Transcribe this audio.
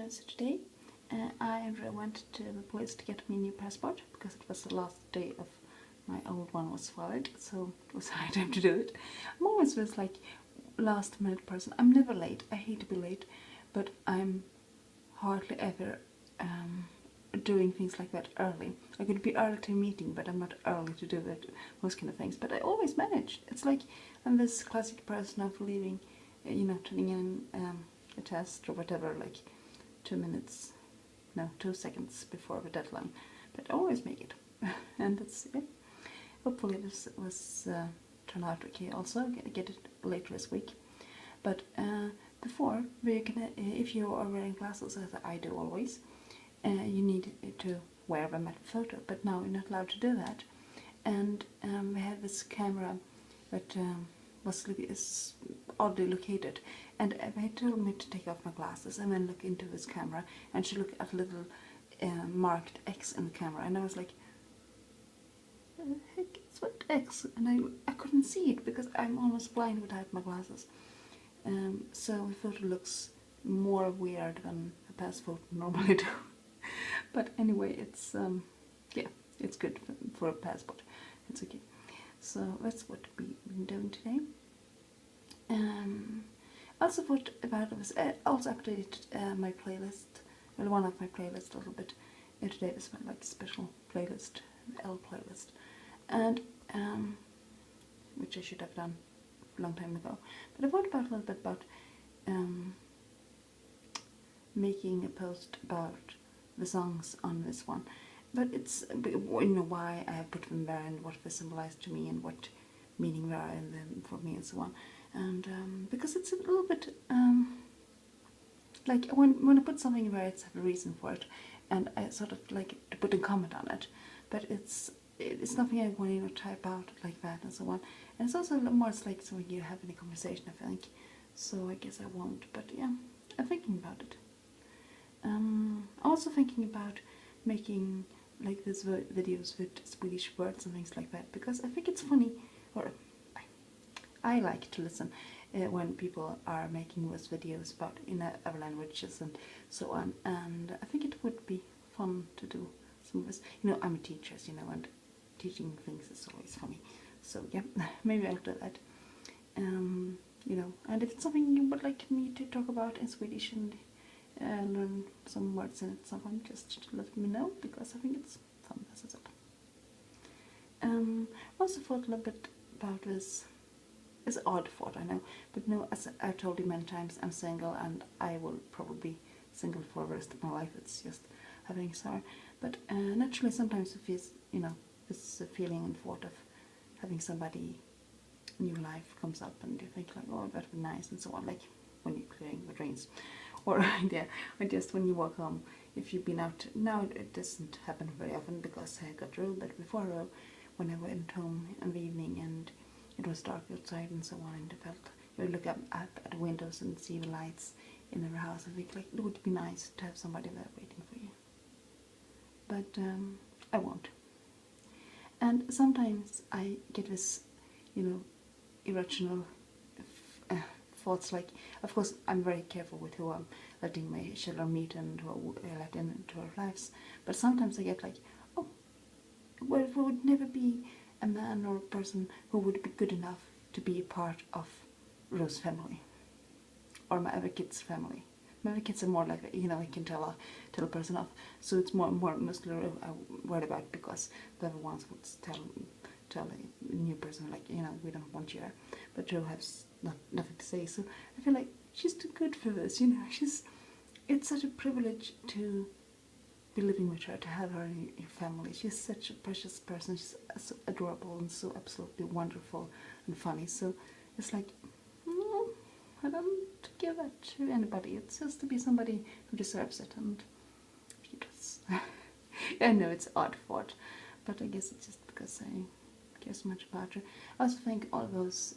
so today I went to the police to get me a new passport because it was the last day of my old one was valid, so it was high time to do it. I'm always this like last minute person. I'm never late. I hate to be late, but I'm hardly ever doing things like that early. I could be early to a meeting, but I'm not early to do that, those kind of things. But I always manage. It's like I'm this classic person of leaving, turning in a test or whatever, like 2 seconds before the deadline. But I always make it, and that's it. Hopefully this was turn out okay. Also, get it later this week. But before, if you are wearing glasses, as I do always, you need to wear them at the photo. But now you're not allowed to do that. And we had this camera that is oddly located, and they told me to take off my glasses and then look into this camera, and she looked at a little marked X in the camera, and I was like, heck, it's what X? And I couldn't see it because I'm almost blind without my glasses. So the photo looks more weird than a passport normally do. But anyway, it's it's good for a passport. It's okay. So that's what we've been doing today. Also thought about this. Also updated my playlist. Well, one of my playlists a little bit. Today was my like special playlist, the L playlist, and which I should have done a long time ago. But I thought about a little bit about making a post about the songs on this one. But it's, why I have put them there and what they symbolize to me and what meaning they are in them for me and so on. And because it's a little bit like when I put something there, it's have a reason for it, and I sort of like to put a comment on it. But it's nothing I want to type out like that and so on. And it's also a little more, it's like so when you're having a conversation, I think. So I guess I won't. But yeah, I'm thinking about it. Also thinking about making like these videos with Swedish words and things like that, because I think it's funny, or I like to listen when people are making those videos about in other languages and so on, and I think it would be fun to do some of this. I'm a teacher, and teaching things is always funny. So yeah, maybe I'll do that. And if it's something you would like me to talk about in Swedish and learn some words in it, someone just let me know, because I think it's fun, as I said. Also thought a little bit about this. It's an odd thought, I know, but as I've told you many times, I'm single, and I will probably be single for the rest of my life. It's just having sorrow. But naturally, sometimes it feels, this feeling and thought of having somebody new life comes up, and you think like, oh, that would be nice, and so on, like when you're clearing the drains, or yeah, or just when you walk home. If you've been out, now it doesn't happen very often because I got through, but before, when I went home in the evening and it was dark outside and so on, and I felt, you look up at the windows and see the lights in the house, and think like it would be nice to have somebody there waiting for you. But I won't. And sometimes I get this, irrational thoughts, like, of course I'm very careful with who I'm letting my children meet and who I let into our lives, but sometimes I get like, oh, well, there would never be a man or a person who would be good enough to be a part of Rose's family or my other kids' family. My other kids are more like, I can tell a person off, so it's more mostly I'm worried about, because the other ones would tell a new person like, we don't want you there, but Joe has nothing to say. So I feel like she's too good for this, it's such a privilege to be living with her, to have her in your family. She's such a precious person. She's so adorable and so absolutely wonderful and funny. So it's like, I don't give that to anybody. It's just to be somebody who deserves it, and she does. I know it's odd thought, but I guess it's just because I care so much about her. I also think all those